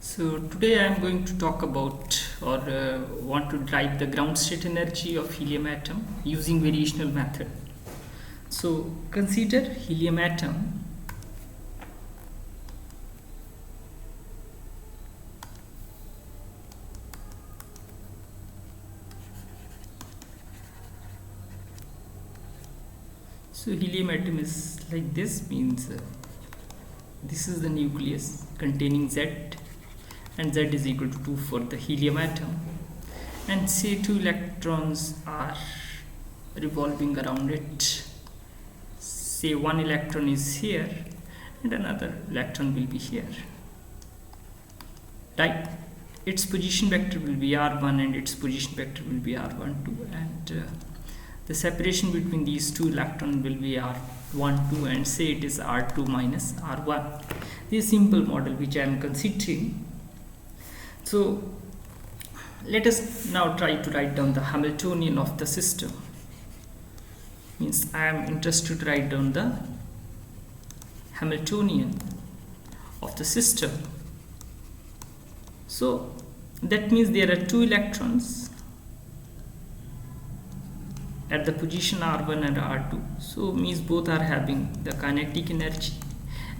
So today I am going to talk about or want to derive the ground state energy of helium atom using variational method. So consider helium atom. So helium atom is like this, means this is the nucleus containing Z, and Z is equal to 2 for the helium atom, and say 2 electrons are revolving around it. Say one electron is here and another electron will be here, right? Its position vector will be r1 and its position vector will be r12, and the separation between these two electrons will be r12, and say it is r2 minus r1. This simple model which I am considering. So let us now try to write down the Hamiltonian of the system. Means I am interested to write down the Hamiltonian of the system. So that means there are 2 electrons at the position r1 and r2. So means both are having the kinetic energy,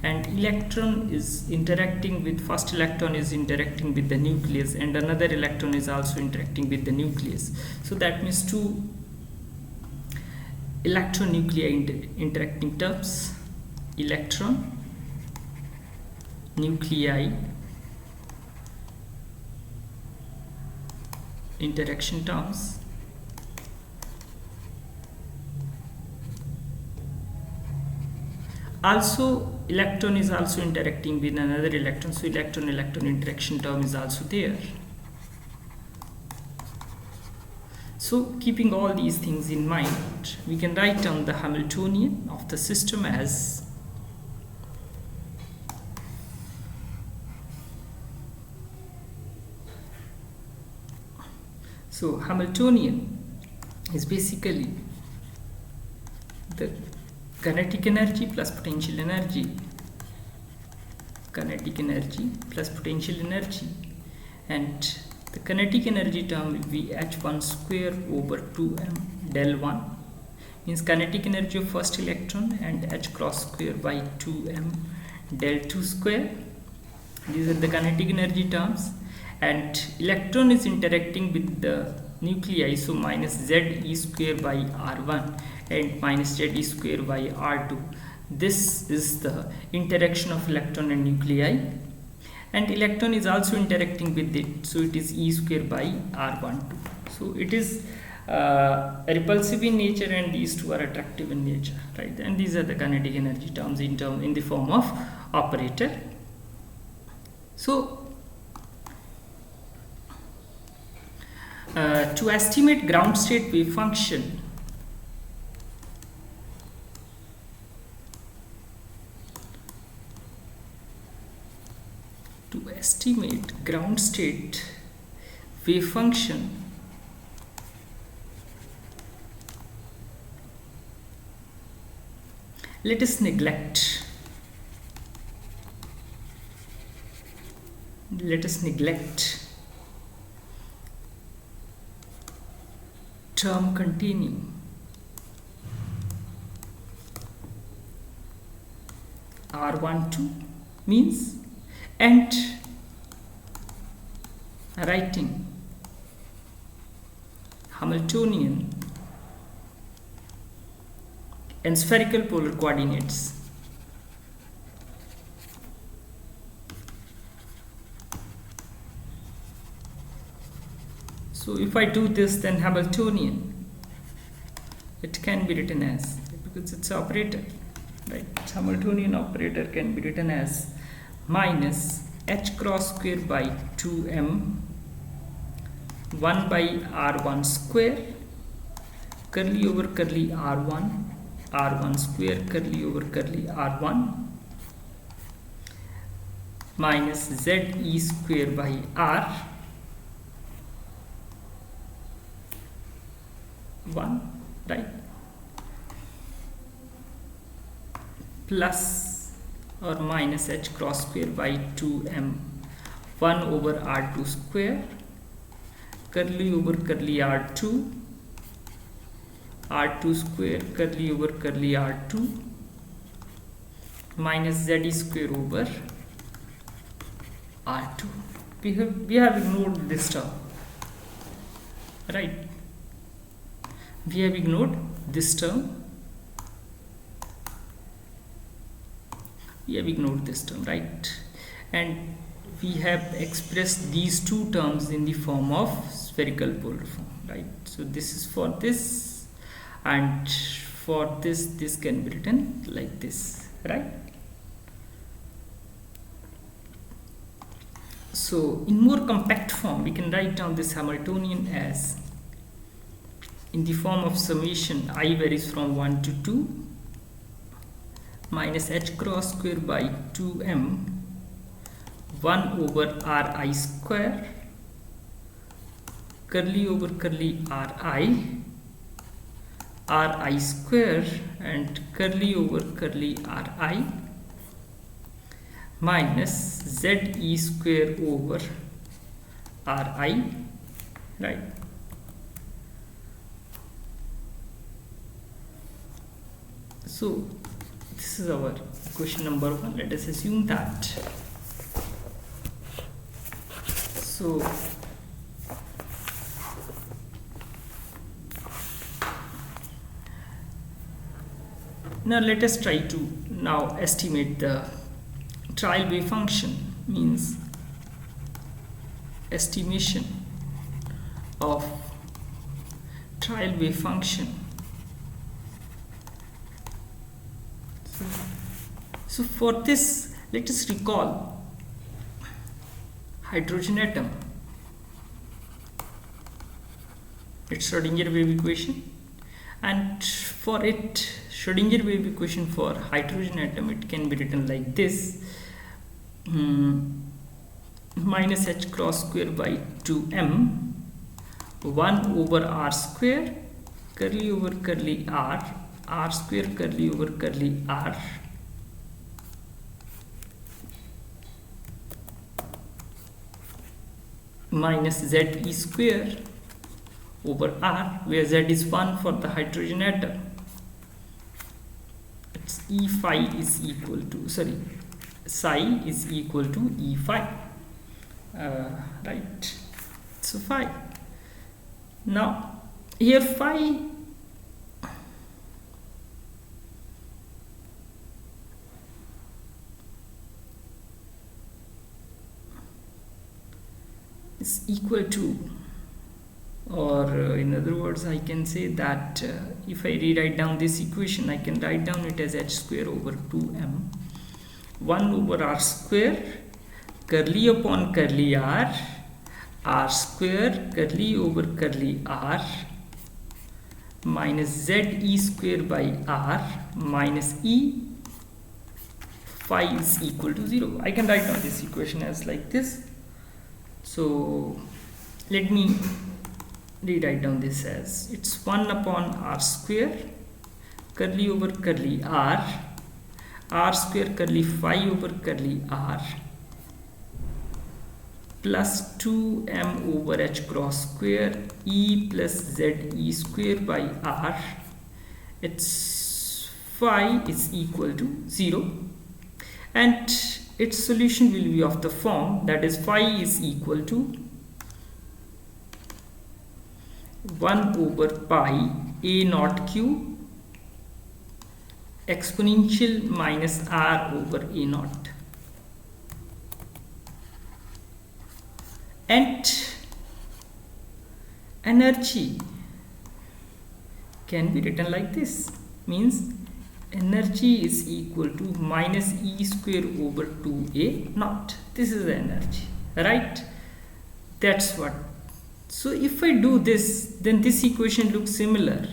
and electron is interacting with, first electron is interacting with the nucleus, and another electron is also interacting with the nucleus. So that means 2 electron nuclei interacting terms, electron nuclei interaction terms. Also electron is also interacting with another electron, so electron interaction term is also there. So keeping all these things in mind, we can write down the Hamiltonian of the system as Hamiltonian is basically the kinetic energy plus potential energy, kinetic energy plus potential energy, and the kinetic energy term will be h1 square over 2m del 1, means kinetic energy of first electron, and h cross square by 2m del 2 square. These are the kinetic energy terms, and electron is interacting with the nuclei, so minus ze square by r1 and minus ze square by r2. This is the interaction of electron and nuclei, and electron is also interacting with it, so it is e square by r12. So it is repulsive in nature, and these two are attractive in nature, right? And these are the kinetic energy terms in the form of operator. So to estimate ground state wave function, ground state wave function, let us neglect term containing r12, means, and writing Hamiltonian and spherical polar coordinates. So if I do this, then Hamiltonian, it can be written as, because it's an operator, right? Hamiltonian operator can be written as minus h cross square by 2m 1 by r1 square curly over curly r1 square curly over curly r1 minus ze square by r 1, right, plus or minus h cross square by 2m 1 over r2 square curly over curly r2 square curly over curly r2 minus z square over r2. We have ignored this term, right? We have ignored this term. Right? And we have expressed these two terms in the form of spherical polar form, right? So this is for this, and for this can be written like this, right? So in more compact form, we can write down this Hamiltonian as in the form of summation I varies from 1 to 2 minus h cross square by 2m 1 over ri square curly over curly ri square and curly over curly ri minus ze square over ri, right? So this is our question number 1. Let us assume that. So now let us try to now estimate the trial wave function, means estimation of trial wave function. So for this, let us recall hydrogen atom, its Schrodinger wave equation, and for it Schrodinger wave equation for hydrogen atom, it can be written like this: minus h cross square by 2m 1 over r square curly over curly r square curly over curly r minus ze square over r, where z is 1 for the hydrogen atom. It's E phi is equal to, sorry, psi is equal to E phi, right? So phi. Now here phi is equal to, or in other words I can say that if I rewrite down this equation, I can write down it as h square over 2m 1 over r square curly upon curly r square curly over curly r minus ze square by r minus E phi is equal to 0. I can write down this equation as like this. So let me rewrite down this as it's 1 upon r square curly over curly r square curly phi over curly r plus 2m over h cross square E plus ze square by r. Its phi is equal to 0, and its solution will be of the form that is phi is equal to 1 over pi a naught q exponential minus r over a naught, and energy can be written like this, means energy is equal to minus E square over 2a naught. This is the energy, right? That's what. So if I do this, then this equation looks similar,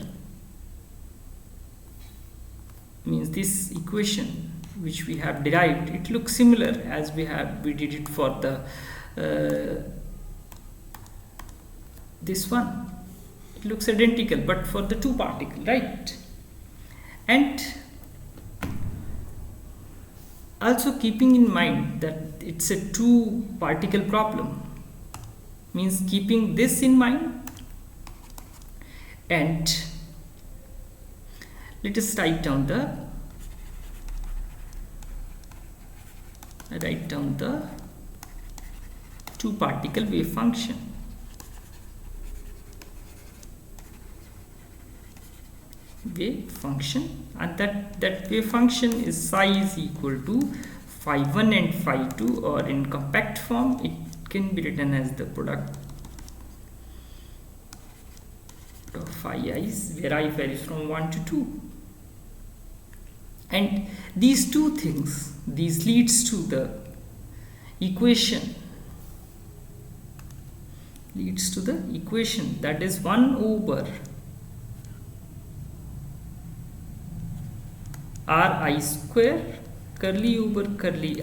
means this equation which we have derived, it looks similar as we did it for the this one. It looks identical, but for the two particle, right? And also keeping in mind that it's a two particle problem, means keeping this in mind, and let us write down the two particle wave function. And that wave function is psi is equal to phi 1 and phi 2, or in compact form it can be written as the product of phi i's, where I varies from 1 to 2. And these two things, these leads to the equation, that is 1 over Ri square curly over curly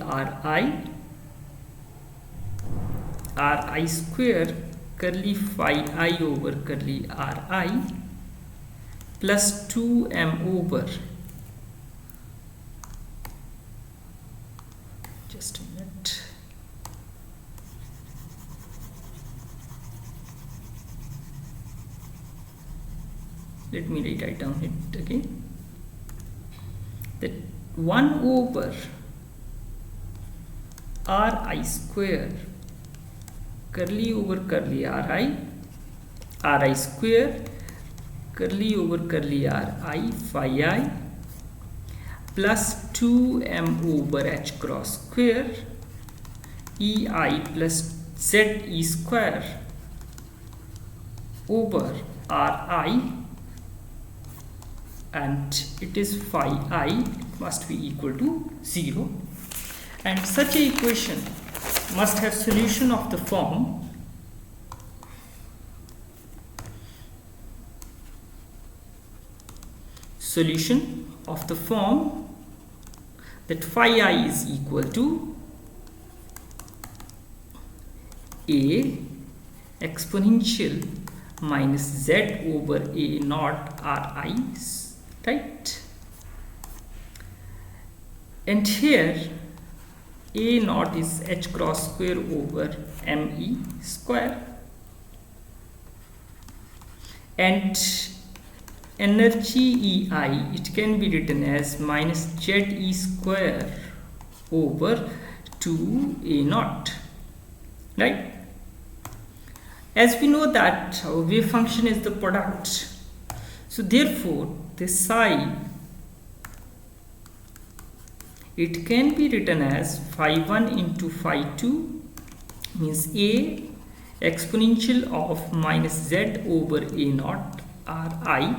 Ri square curly phi I over curly Ri plus 2m over, just a minute, let me write down it again, that 1 over Ri square curly over curly Ri square curly over curly Ri phi I plus 2m over h cross square ei plus ze square over Ri, and it is phi I must be equal to 0, and such a equation must have solution of the form that phi I is equal to a exponential minus z over a naught Ri, right? And here a naught is h cross square over me square, and energy ei, it can be written as minus ze square over 2 a naught, right? As we know that our wave function is the product, so therefore this psi, it can be written as phi 1 into phi 2, means a exponential of minus z over a naught Ri,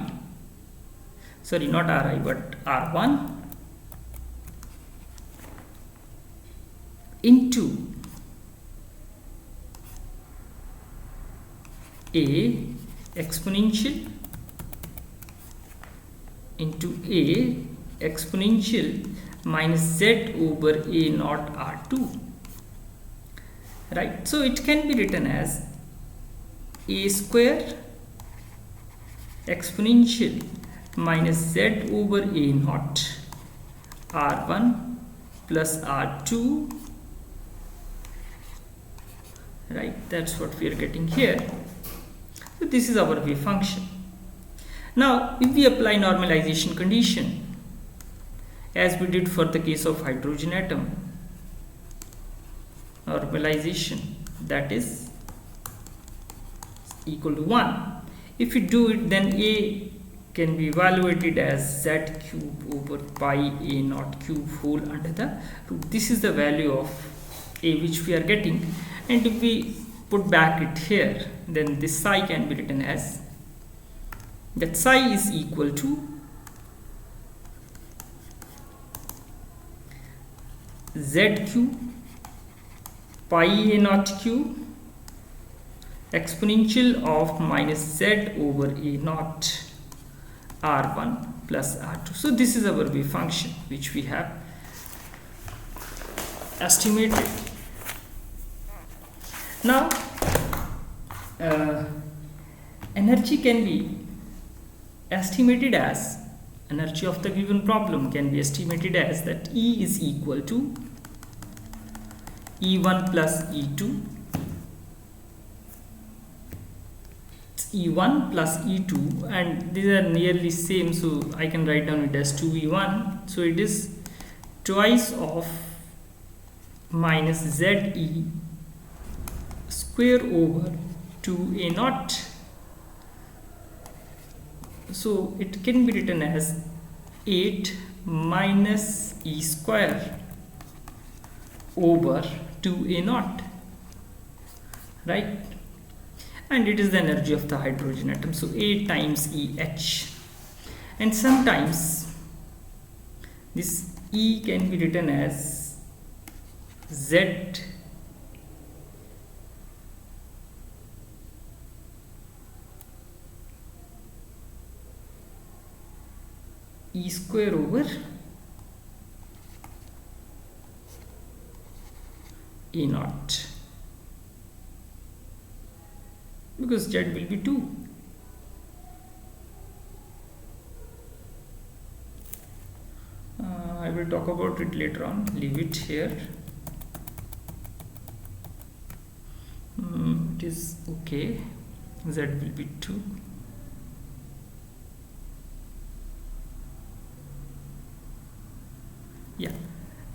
sorry, not Ri but R1 into a exponential minus z over a naught R2, right? So it can be written as a square exponential minus z over a naught R1 plus R2, right? That's what we are getting here. So this is our wave function. Now if we apply normalization condition as we did for the case of hydrogen atom, normalization, that is equal to 1. If we do it, then a can be evaluated as z cube over pi a naught cube whole under the root. This is the value of a which we are getting, and if we put back it here, then this psi can be written as that psi is equal to z cube pi a naught cube exponential of minus z over a naught R1 plus R2. So this is our wave function which we have estimated. Now energy can be estimated as, energy of the given problem can be estimated as that E is equal to E1 plus E2, E1 plus E2, and these are nearly same, so I can write down it as 2E1. So it is twice of minus ZE square over 2A naught. So it can be written as 8 minus E square over 2A naught, right? And it is the energy of the hydrogen atom, so 8 times EH. And sometimes this E can be written as Z E square over E naught, because Z will be 2. I will talk about it later on, leave it here. It is okay, Z will be 2. Yeah,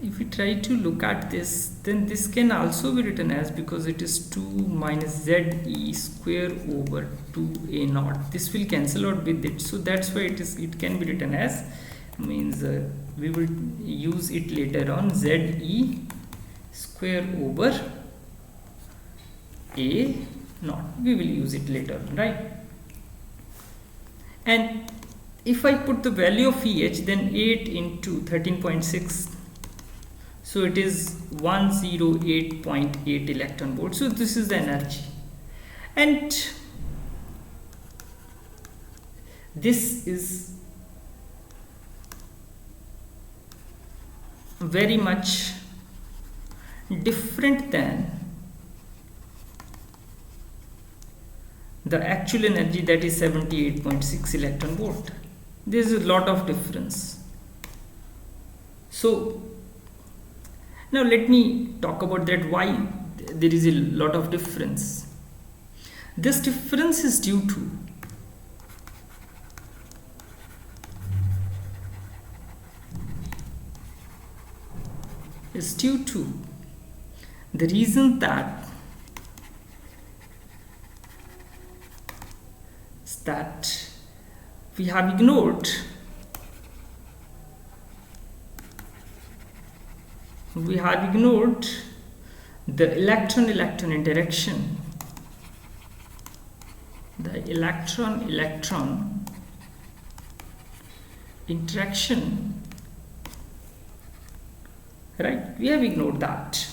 if we try to look at this, then this can also be written as, because it is 2 minus ZE square over 2A naught, this will cancel out with it, so that's why it can be written as, means we will use it later on, ZE square over A naught, we will use it later on, right? And if I put the value of EH, then 8 into 13.6, so it is 108.8 electron volt. So this is the energy, and this is very much different than the actual energy, that is 78.6 electron volt. There is a lot of difference. So now let me talk about that, why there is a lot of difference. This difference is due to the reason that we have ignored the electron-electron interaction, right? We have ignored that.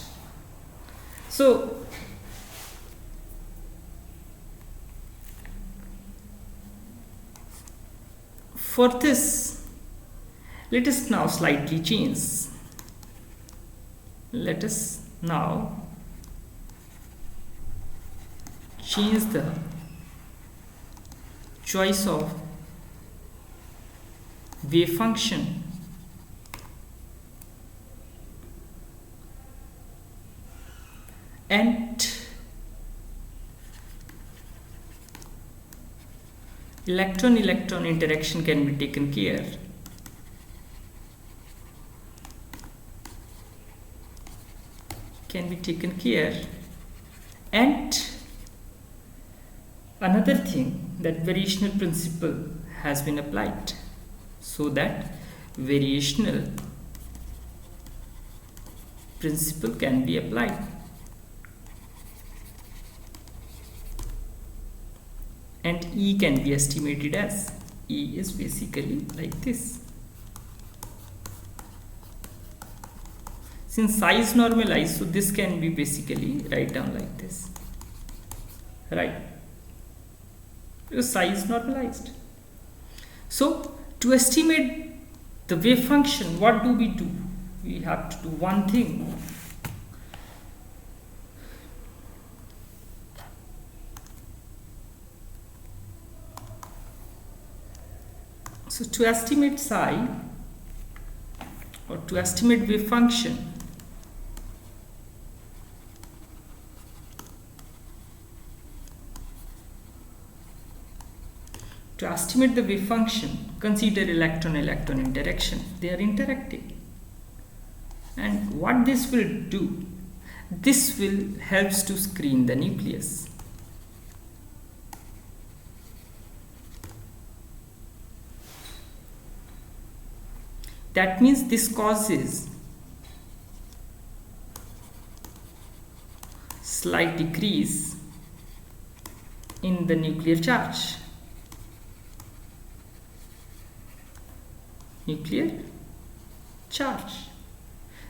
So for this, let us now slightly change. Let us now change the choice of wave function. And electron-electron interaction can be taken care. And another thing, that variational principle has been applied, so that variational principle can be applied. And E can be estimated as, E is basically like this. Since psi is normalized, so this can be basically write down like this, right? Because psi is normalized. So to estimate the wave function, what do? We have to do one thing. So to estimate psi, or to estimate wave function, To estimate the wave function, consider electron-electron interaction. They are interacting. And what this will do? This will helps to screen the nucleus. That means this causes slight decrease in the nuclear charge.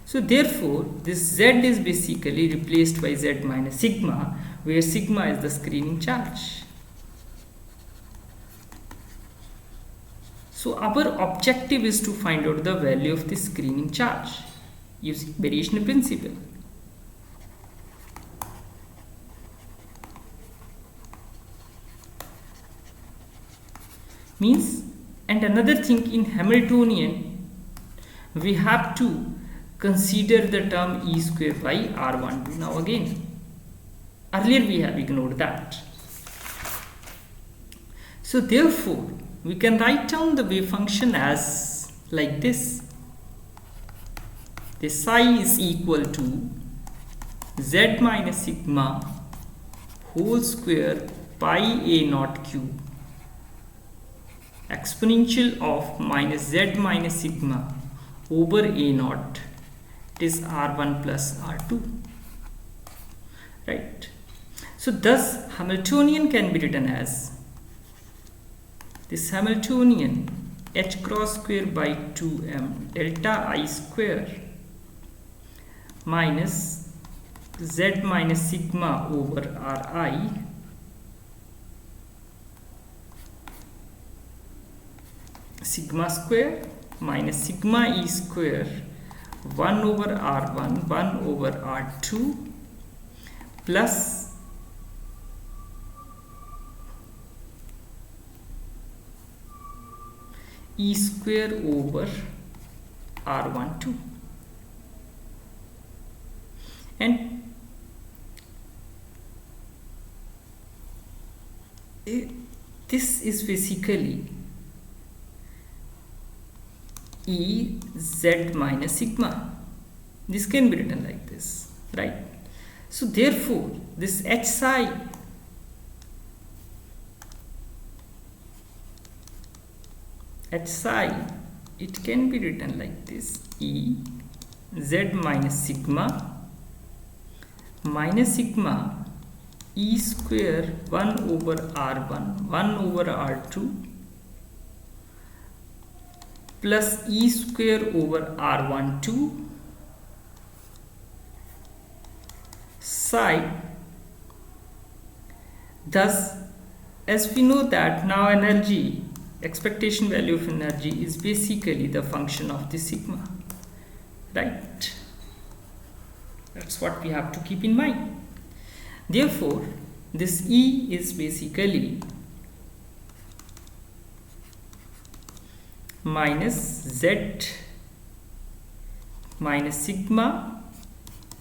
So therefore this Z is basically replaced by Z minus sigma, where sigma is the screening charge. So our objective is to find out the value of the screening charge using variational principle. Means, and another thing, in Hamiltonian we have to consider the term E square by R12. Now again, earlier we have ignored that. So therefore we can write down the wave function as like this. The psi is equal to Z minus sigma whole square pi a naught cube exponential of minus Z minus sigma over a naught. It is R1 plus R2, right? So thus Hamiltonian can be written as this Hamiltonian h cross square by 2m delta I square minus Z minus sigma over Ri sigma square minus sigma E square 1 over R1 1 over R2 plus E square over R12. And this is basically E Z minus sigma. This can be written like this, right? So therefore this H psi it can be written like this: E Z minus sigma E square 1 over R1 1 over R2 plus E square over R12 psi. Thus, as we know that now energy, expectation value of energy is basically the function of the sigma, right? That's what we have to keep in mind. Therefore, this E is basically minus Z minus sigma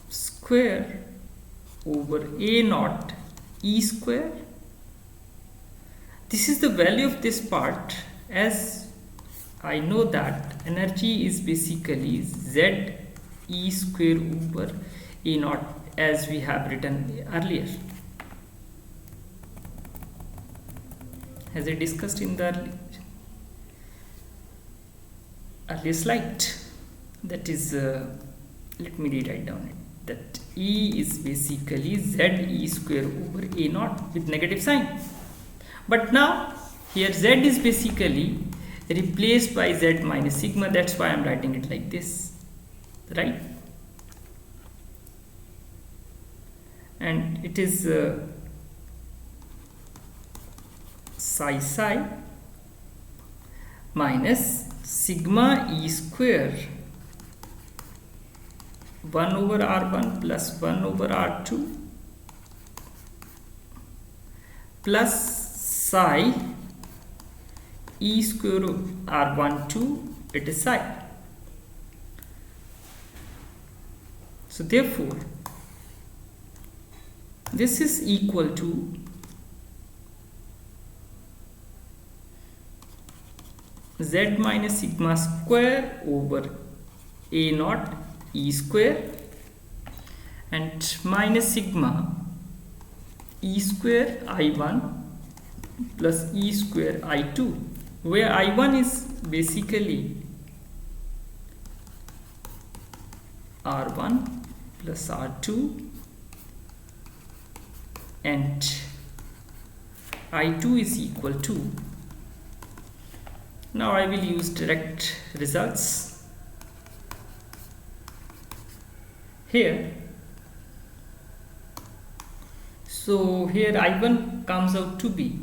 square over A naught E square. This is the value of this part, as I know that energy is basically Z E square over A naught, as we have written earlier, as I discussed in the earlier slide. That is, let me rewrite down it, that E is basically Z E square over A naught with negative sign. But now here Z is basically replaced by Z minus sigma. That's why I'm writing it like this, right? And it is psi minus sigma E square 1 over R1 plus 1 over R2 plus psi E square of R12, it is psi. So therefore this is equal to z minus sigma square over a naught e square and minus sigma e square I1 plus e square I2, where I1 is basically R1 plus R2 and I2 is equal to, now I will use direct results here. So here I1 comes out to be,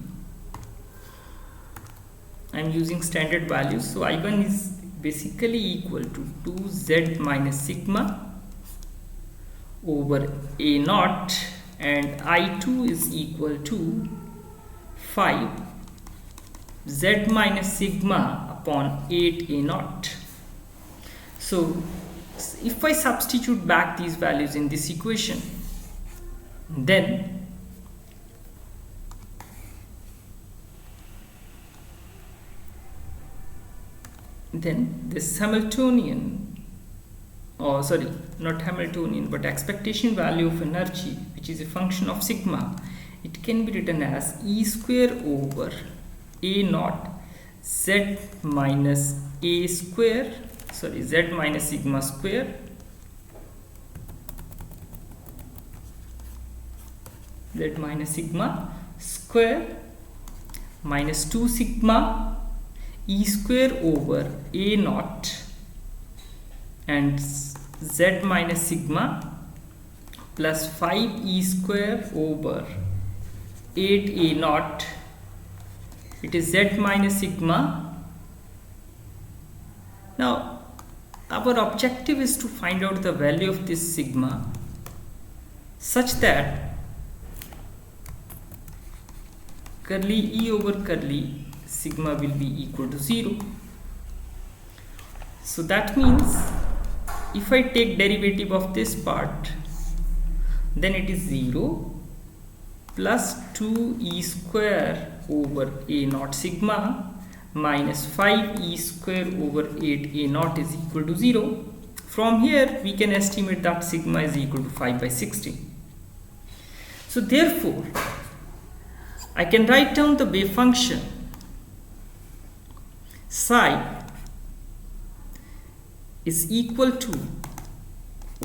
I am using standard values, so I1 is basically equal to 2z minus sigma over a naught and I2 is equal to 5 z minus sigma upon 8 a naught. So if I substitute back these values in this equation, then this Hamiltonian, or sorry, not Hamiltonian, but expectation value of energy, which is a function of sigma, it can be written as e square over a naught z minus a square, sorry, z minus sigma square z minus sigma square minus 2 sigma e square over a naught and z minus sigma plus 5 e square over 8 a naught, it is z minus sigma. Now our objective is to find out the value of this sigma such that curly e over curly sigma will be equal to 0. So that means if I take derivative of this part, then it is 0 plus 2 e square over a naught sigma minus 5 e square over 8 a naught is equal to 0. From here we can estimate that sigma is equal to 5 by 16. So therefore I can write down the wave function psi is equal to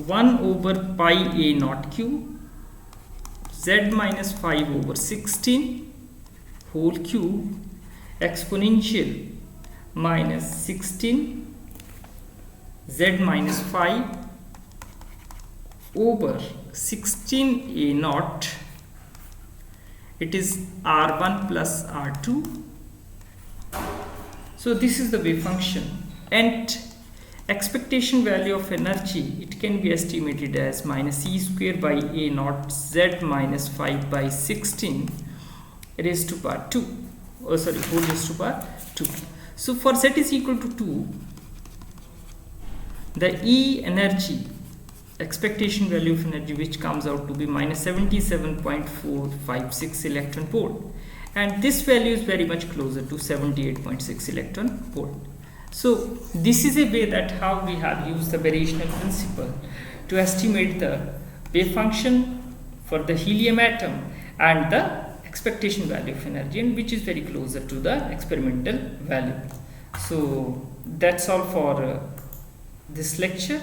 1 over pi a naught cube z minus 5 over 16 whole cube exponential minus 16 z minus 5 over 16 a naught, it is r1 plus r2. So this is the wave function, and expectation value of energy, it can be estimated as minus e square by a naught z minus 5 by 16 raised to power 2, oh sorry, whole raised to power 2. So for z is equal to 2, the E energy, expectation value of energy, which comes out to be minus 77.456 electron volt, and this value is very much closer to 78.6 electron volt. So this is a way that how we have used the variational principle to estimate the wave function for the helium atom and the expectation value of energy, and which is very closer to the experimental value. So that's all for this lecture.